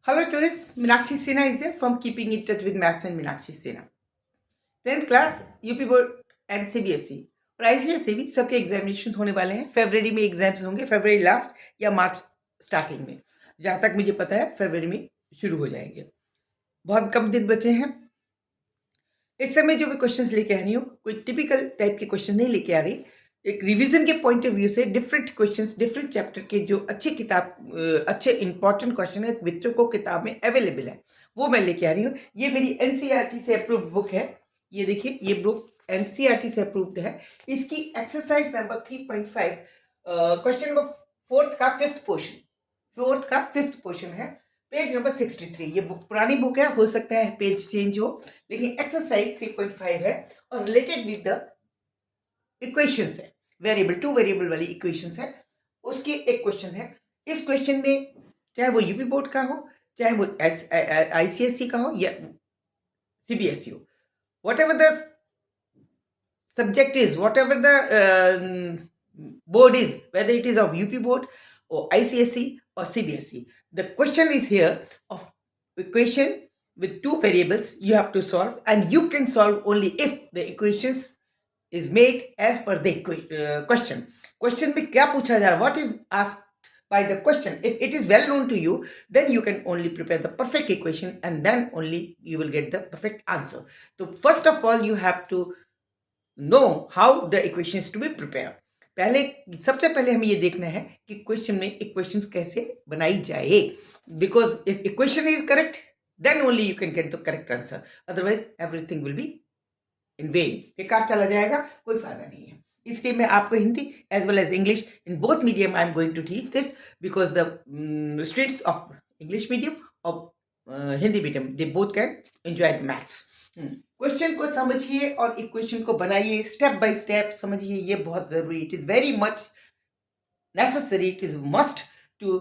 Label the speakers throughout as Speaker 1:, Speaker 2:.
Speaker 1: Hello students, Meenakshi Sinha is here from Keeping in Touch with Maths and Meenakshi Sinha. 10th class UP board and CBSE और ICSE भी सबके examination होने वाले हैं। फरवरी में exams होंगे, फरवरी लास्ट या मार्च स्टार्टिंग में। जहाँ तक मुझे पता है फरवरी में शुरू हो जाएंगे। बहुत कम दिन बचे हैं। इस समय जो मैं क्वेश्चंस लेके आ रही हूँ कोई टिपिकल टाइप के क्वेश्चन नहीं लेके आ रही। एक रिवीजन के पॉइंट ऑफ व्यू से डिफरेंट क्वेश्चंस, डिफरेंट चैप्टर के जो अच्छी किताब अच्छे इंपॉर्टेंट क्वेश्चन है बच्चों को किताब में अवेलेबल है, वो मैं लेके आ रही हूँ। ये मेरी एनसीईआरटी से अप्रूव्ड बुक है। ये देखिए, ये बुक एनसीईआरटी से अप्रूव्ड है। इसकी exercise number 3.5 question number fourth का फिफ्थ पोर्शन है, पेज नंबर 63। ये बुक पुरानी बुक है, हो सकता है पेज चेंज हो, लेकिन एक्सरसाइज 3.5 है और रिलेटेड विद द इक्वेशंस है। वेरिएबल, टू वेरिएबल वाली इक्वेशंस है। उसकी एक क्वेश्चन है। इस क्वेश्चन में चाहे वो यूपी बोर्ड का हो, चाहे वो आईसीएसई का हो या सीबीएसई हो, what ever the subject is, whatever the board is, whether it is of UP board or ICSE or CBSE, the question is here of equation with two variables you have to solve, and you can solve only if the equations is made as per the question. Question में क्या पूछा जा रहा है, what is asked by the question. If it is well known to you, then you can only prepare the perfect equation and then only you will get the perfect answer. So first of all you have to know how the equations to be prepare. पहले, सबसे पहले हमें ये देखना है कि question में equations कैसे बनाई जाए, because if equation is correct then only you can get the correct answer, otherwise everything will be in vain, बेकार चला जाएगा, कोई फायदा नहीं है। इसलिए मैं आपको Hindi as well as English in both medium I am going to teach this, because the students of English medium और Hindi medium they both can enjoy the maths. Question को समझिए और इक्वेशन को बनाइए, स्टेप बाय स्टेप समझिए, ये बहुत जरूरी। It is very much necessary, it is must to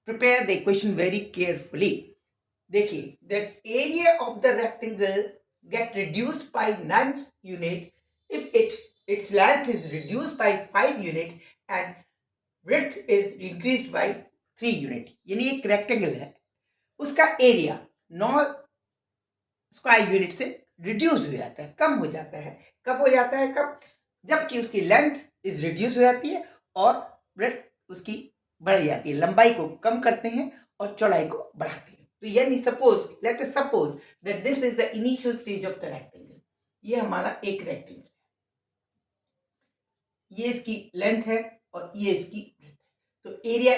Speaker 1: prepare the equation very carefully. देखिए, the area of the rectangle get reduced by 9 unit if its length is reduced by 5 unit and width is increased by 3 unit। यानी एक rectangle है, उसका area 9 square unit से reduce हो जाता है, कम हो जाता है। कब हो जाता है, कब? जबकि उसकी लेंथ इज रिड्यूस हो जाती है और ब्रेथ उसकी बढ़ जाती है। लंबाई को कम करते हैं और चौड़ाई को बढ़ाते हैं। तो यानी suppose, let us suppose that this is the initial stage of the rectangle. ये हमारा एक रेक्टेंगल है, ये इसकी लेंथ है और ये इसकी ब्रेथ है। तो एरिया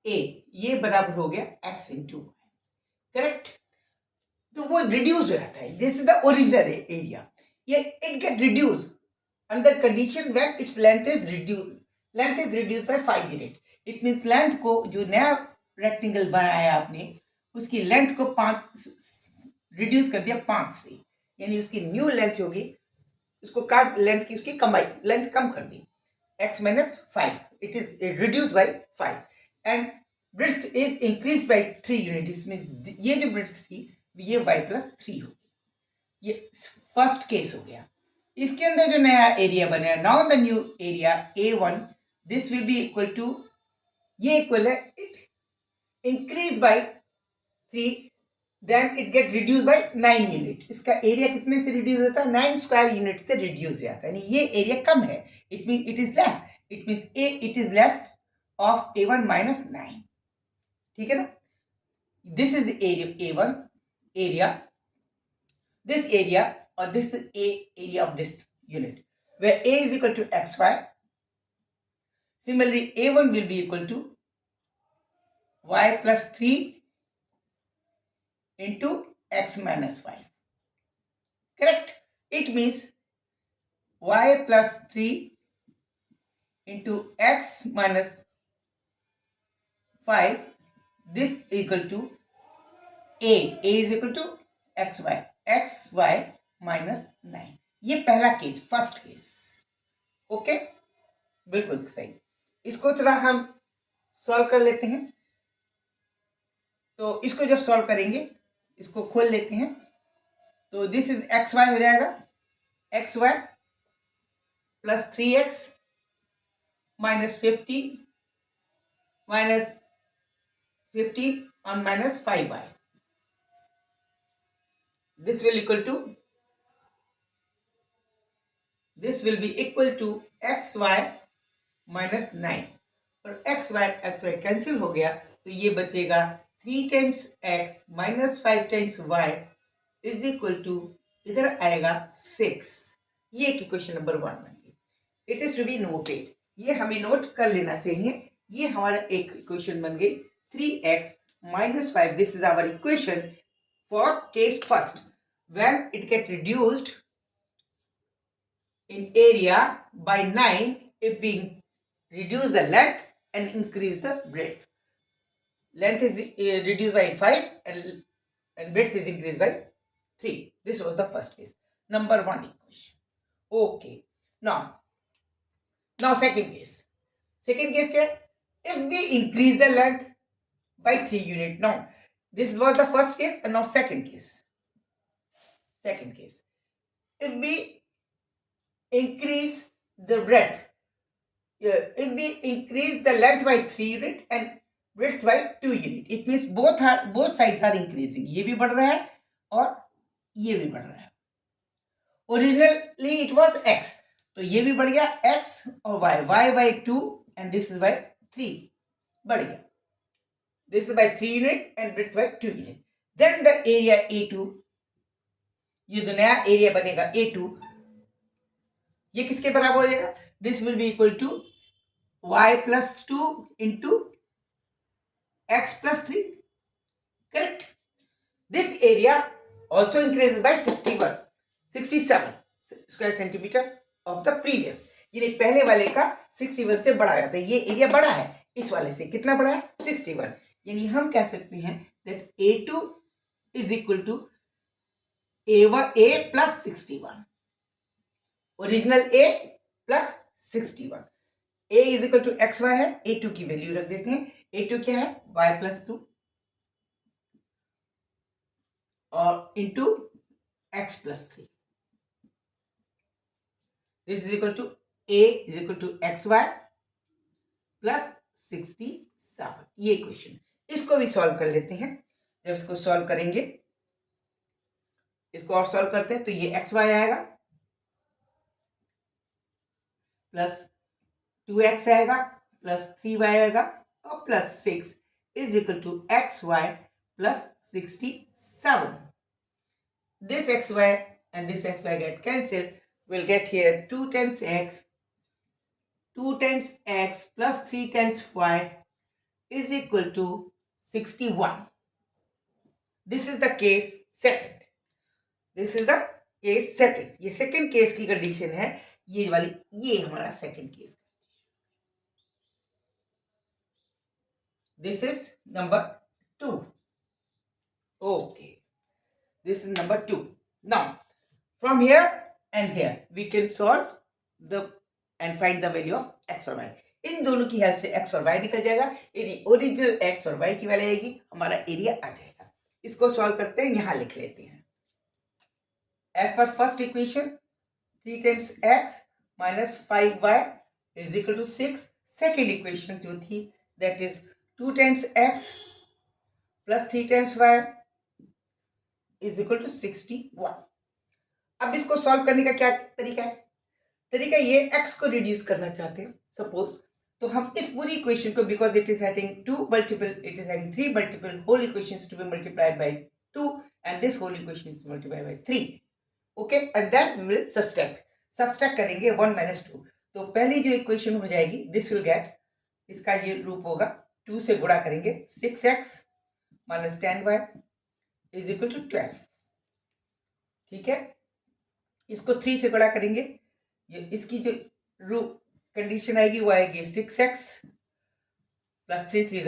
Speaker 1: ए ये बराबर हो गया x इंटू, करेक्ट? तो वो रिड्यूस हो जाता है। This is the original area. ये it get reduce under condition when its length is reduce by 5 unit. It means length को, जो नया रेक्टेंगल बनाया आपने, उसकी लेंथ को 5 रिड्यूस कर दिया 5 से, यानी उसकी न्यू लेंथ होगी, उसको काट लेंथ की उसकी कमाई, लेंथ कम कर दी, x minus 5, it is reduced by 5 and width is increased by 3 unit। इसमें ये जो width थी ये y plus 3 हो गई। ये फर्स्ट केस हो गया। इसके अंदर जो नया एरिया बनेगा, now the new area A1, this will be equal to, ये इक्वल है, it increase by 3, then it get reduce by 9 unit. इसका एरिया कितने से रिड्यूस होता है? 9 स्क्वायर यूनिट से रिड्यूस हो जाता है, यानी ये एरिया कम है। It mean it is less, it means it is less of A1 minus 9। ठीक है ना? This is A1 area, this area, or this is area of this unit, where A is equal to xy. Similarly, A1 will be equal to y plus 3 into x minus 5. Correct? It means y plus 3 into x minus 5, this is equal to A is equal to xy minus 9। ये पहला case, first case. Okay, बिल्कुल सही। इसको थोड़ा हम solve कर लेते हैं। तो इसको जब सॉल्व करेंगे, इसको खोल लेते हैं, तो दिस इज xy हो जाएगा, xy plus 3x minus 15 minus 15 on minus 5y. This will be equal to xy minus 9 और xy कैंसिल हो गया तो ये बचेगा 3 times x minus 5 times y is equal to इधर आएगा 6. ये इक्वेशन नंबर 1 बन गई. It is to be noted. ये हमें नोट कर लेना चाहिए. ये हमारा एक इक्वेशन बन गई 3x minus 5. This is our equation for case first when it get reduced in area by 9 if we reduce the length and increase the breadth. Length is reduced by 5 and breadth is increased by 3. This was the first case. Number 1 equation. Okay. Now second case. Second case क्या है? If we increase the length by 3 unit. Now this was the first case and now second case. Second case. If we increase the breadth, if we increase the length by 3 unit and breadth by 2 unit, it means both sides are increasing. ये भी बढ़ रहा है और ये भी बढ़ रहा है. Originally it was x, तो ये भी बढ़ गया x और y by 2 and this is by 3 बढ़ गया. This is by 3 unit and breadth by 2 unit. Then the area A2, ये जो नया एरिया बनेगा A2, ये किसके बराबर हो जाएगा? This will be equal to y plus 2 into x plus 3. Correct? This area also increases by 67 square centimeter of the previous. यानी पहले वाले का 61 से बड़ा है. तो ये एरिया बड़ा है इस वाले से. कितना बड़ा है? 61. यानी हम कह सकते हैं that A2 is equal to A plus 61. Original A plus 61. A is equal to XY है. A2 की वैल्यू रख देते हैं. A2 क्या है? Y प्लस 2 और into x plus 3. This is equal to A is equal to XY plus 67. ये equation. इसको भी सॉल्व कर लेते हैं. जब इसको सॉल्व करेंगे, इसको और सॉल्व करते हैं तो ये XY आएगा प्लस 2x आएगा प्लस 3y आएगा और plus 6 is equal to xy plus 67. This xy and this xy get cancelled. We'll get here 2 times x plus 3 times y is equal to 61. This is the case second. ये second case की condition है. ये वाली, ये हमारा second case. This is number 2. Okay. This is number 2. Now, from here and here, we can solve and find the value of x और y. इन दोनों की हेल्प से x और y निकल जाएगा. यदि ओरिजिनल x और y की वैल्यू आएगी, हमारा एरिया आ जाएगा. इसको सॉल्व करते हैं. यहां लिख लेते हैं. As per first equation, 3 times x minus 5y is equal to 6. Second equation जो थी, that is 2 times x plus 3 times y is equal to 61. अब इसको सॉल्व करने का क्या तरीका है? तरीका ये, x को रिड्यूस करना चाहते हैं सपोज, तो हम इस पूरी इक्वेशन को, because it is having 3 multiple whole equations to be multiplied by 2 and this whole equation is multiplied by 3. Okay, and then we will subtract करेंगे 1 minus 2. तो पहली जो इक्वेशन हो जाएगी, this will get, इसका ये रूप होगा 2 से गुणा करेंगे 6x minus 10y is equal to 12. ठीक है. इसको 3 से गुणा करेंगे, ये इसकी जो रूप कंडीशन आएगी वो आएगी 6x plus 3 3 is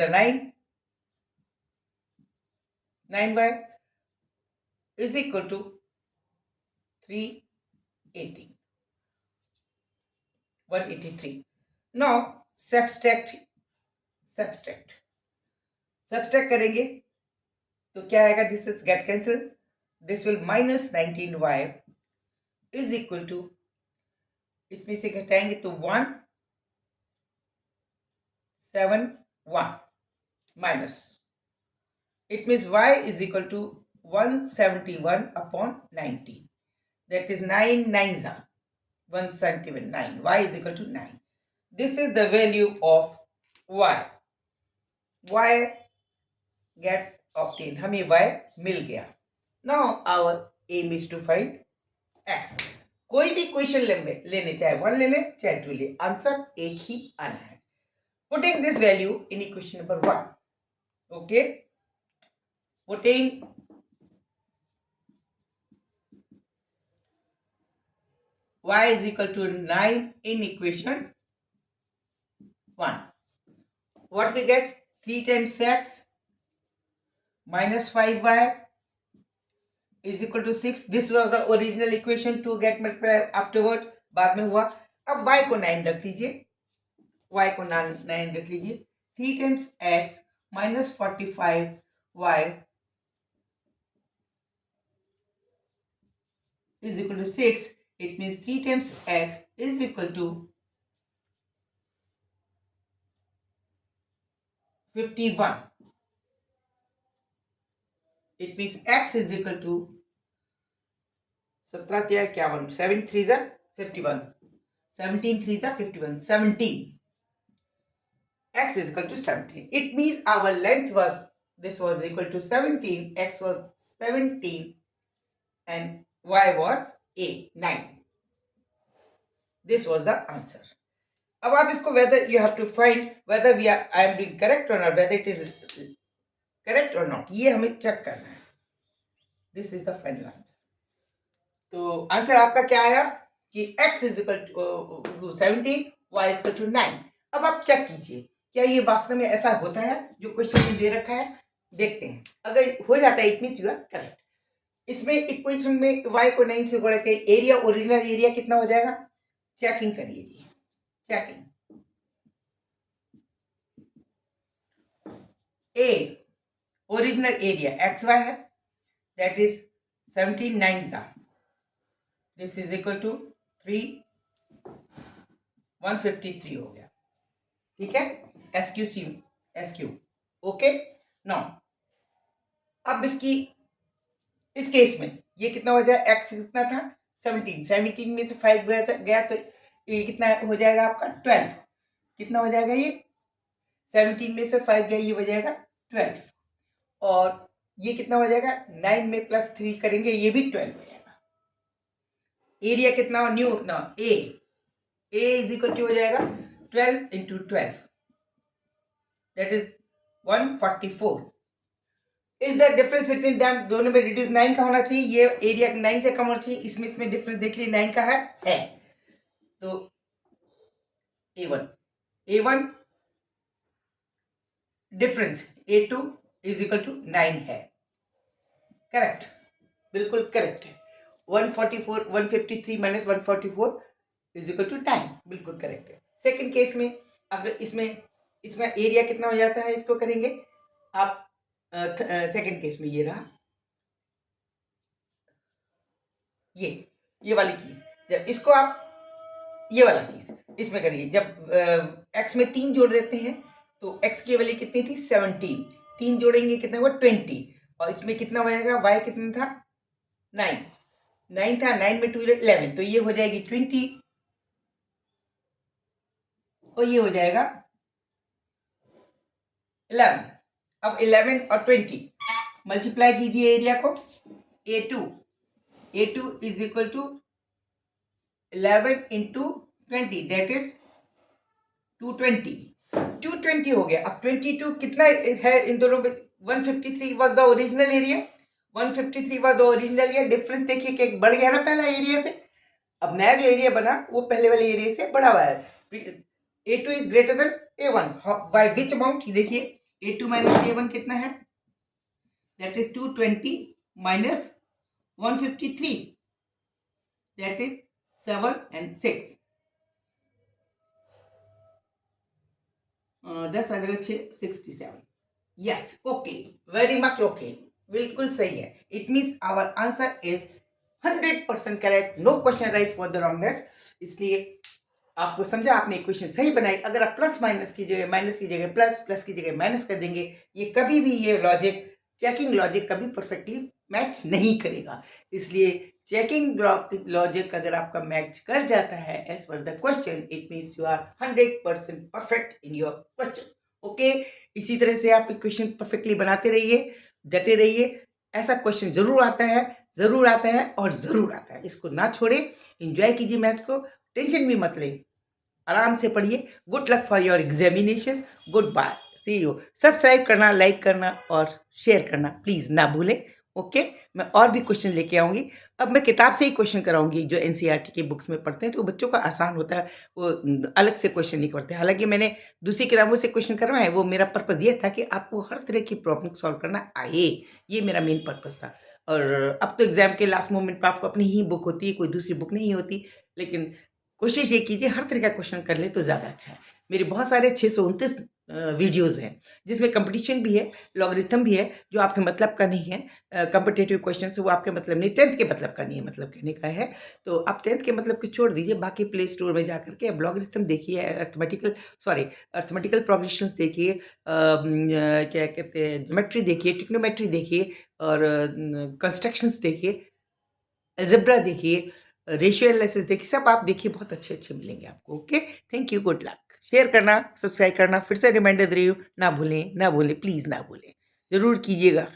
Speaker 1: 9y is equal to 318. 183. Now subtract करेंगे तो क्या आएगा? This is get cancel. This will minus 19y is equal to, इसमें से घटाएंगे तो 171 minus It means y is equal to 171 upon 90. That is 9 nines are 171, 9. Y is equal to 9. This is the value of y. Y get obtained. हमें y मिल गया. Now our aim is to find x. कोई भी question लेने, चाहे 1 ले ले चाहे 2 ले, आंसर एक ही आना है. Putting this value in equation number 1. Okay. Putting y is equal to 9 in equation 1. What we get? 3 times x minus 5y is equal to 6. This was the original equation to get multiplied afterward. बाद में हुआ. अब y को 9 रख लीजिए. y को 9 रख लीजिए. 3 times x minus 45y is equal to 6. It means 3 times x is equal to 51. It means x is equal to 17 7 3s are 51. 17 3s are 51. 17. X is equal to 17. It means our length was, this was equal to 17, x was 17 and y was 9. This was the answer. अब आप इसको whether you have to find whether I am doing correct or not, whether it is correct or not, ये हमें check करना है. This is the final answer. तो answer आपका क्या आया कि x is equal to 17, y is equal to 9. अब आप चेक कीजिए क्या ये वास्तव में ऐसा होता है जो क्वेश्चन में दे रखा है. देखते हैं. अगर हो जाता है it means you are correct. इसमें इक्वेशन में y को 9 से गुणा करके एरिया, ओरिजिनल एरिया कितना हो जाएगा. चेकिंग करिए जी. Checking. A original area xy है, that is 17 9s are. This is equal to 3 153 हो गया. ठीक है. SQ. ओके. नाउ अब इस केस में ये कितना हो जाए. x कितना था 17 में से 5 गया तो ये कितना हो जाएगा आपका 12. कितना हो जाएगा ये 17 में से 5 गया, ये हो जाएगा 12. और ये कितना हो जाएगा 9 में प्लस 3 करेंगे, ये भी 12 हो जाएगा. एरिया कितना न्यू ना ए इज इक्वल टू हो जाएगा 12 into 12, that is 144. Is the difference between them. दोनों में रिड्यूस 9 का होना चाहिए. ये एरिया 9 से कम होना चाहिए. इसमें डिफरेंस देख लीजिए 9 का है. तो A1 difference A2 is equal to 9 है. करेक्ट. बिल्कुल करेक्ट है. 153 माइनस 144 इज इक्वल टू 9. बिल्कुल करेक्ट है. सेकंड केस में अगर इसमें एरिया कितना हो जाता है, इसको करेंगे आप. सेकंड केस में ये रहा, ये वाली चीज. जब इसको आप ये वाला चीज इसमें करिए. जब x में 3 जोड़ देते हैं तो x की वैल्यू कितनी थी 17. 3 जोड़ेंगे कितना हुआ 20. और इसमें कितना हो जाएगा y कितना था 9 था. 9 में 2 11, तो ये हो जाएगी 20 और ये हो जाएगा 11. अब 11 और 20 मल्टीप्लाई कीजिए एरिया को. A2 is equal to 11 into 20, that is 220 हो गया. अब 22 कितना है इन दोनों में. 153 was the original area. 153 was the original area. Difference देखिए कि बढ़ गया ना पहला एरिया से. अब नया जो एरिया बना वो पहले वाले एरिया से बढ़ा हुआ है. A2 is greater than A1. By which amount देखिए. A2 माइनस A1 कितना है, that is 220 minus 153, that is 7 and 6. 10 आ जाएगा 6 67. Yes. Okay. Very much okay. बिल्कुल सही है. It means our answer is 100% correct. No question rise for the wrongness. इसलिए आपको समझा, आपने इक्वेशन सही बनाई. अगर आप प्लस माइनस की जगह माइनस की जगह प्लस की जगह माइनस कर देंगे, ये कभी भी ये लॉजिक चेकिंग लॉजिक कभी परफेक्टली मैच नहीं करेगा। इसलिए चेकिंग लॉजिक अगर आपका मैच कर जाता है as per the question, it means you are 100% perfect in your question. Okay, इसी तरह से आप क्वेश्चन परफेक्टली बनाते रहिए, डटे रहिए। ऐसा क्वेश्चन जरूर आता है, जरूर आता है और जरूर आता है। इसको ना छोड़े, एंजॉय कीजिए मैथ्स को, टेंशन भी मत लें, आराम से पढ़िए। Good luck for your examinations. Good bye, see you. Subscribe करना, लाइक करना और शेयर करना प्लीज ना भूलें। ओके, मैं और भी क्वेश्चन लेके आऊंगी। अब मैं किताब से ही क्वेश्चन कराऊंगी। जो एनसीईआरटी के बुक्स में पढ़ते हैं तो बच्चों का आसान होता है, वो अलग से क्वेश्चन नहीं करते। हालांकि मैंने दूसरी किताबों से क्वेश्चन करवाए, वो मेरा पर्पज ये था कि आपको हर तरह की प्रॉब्लम सॉल्व करना आए, ये मेरा मेन पर्पज था। और अब तो एग्जाम के लास्ट मोमेंट पर आपको अपनी ही बुक होती है, कोई दूसरी बुक नहीं होती। लेकिन कोशिश ये कीजिए हर तरह का क्वेश्चन कर ले तो ज़्यादा अच्छा है। मेरे बहुत सारे 629 वीडियोज़ हैं, जिसमें कंपटीशन भी है, लॉगरिथम भी है, जो आपके मतलब का नहीं है। कॉम्पिटिटिव क्वेश्चन वो आपके मतलब नहीं, 10th के मतलब का नहीं है, मतलब कहने का है। तो आप 10th के मतलब को छोड़ दीजिए, बाकी प्ले स्टोर में जा करके अब लॉगरिथम देखिए, अर्थमेटिकल प्रोग्रेशंस देखिए, क्या कहते हैं, ज्योमेट्री देखिए, ट्रिग्नोमेट्री देखिए और कंस्ट्रक्शंस देखिए, अलजेब्रा देखिए, रेशियो एनालिसिस देखिए, सब आप देखिए, बहुत अच्छे अच्छे मिलेंगे आपको। Okay, thank you, good luck. Share करना, सब्सक्राइब करना, फिर से रिमाइंडर दे रही हूँ, ना भूलें, ना भूलें, प्लीज़ ना भूलें, ज़रूर कीजिएगा।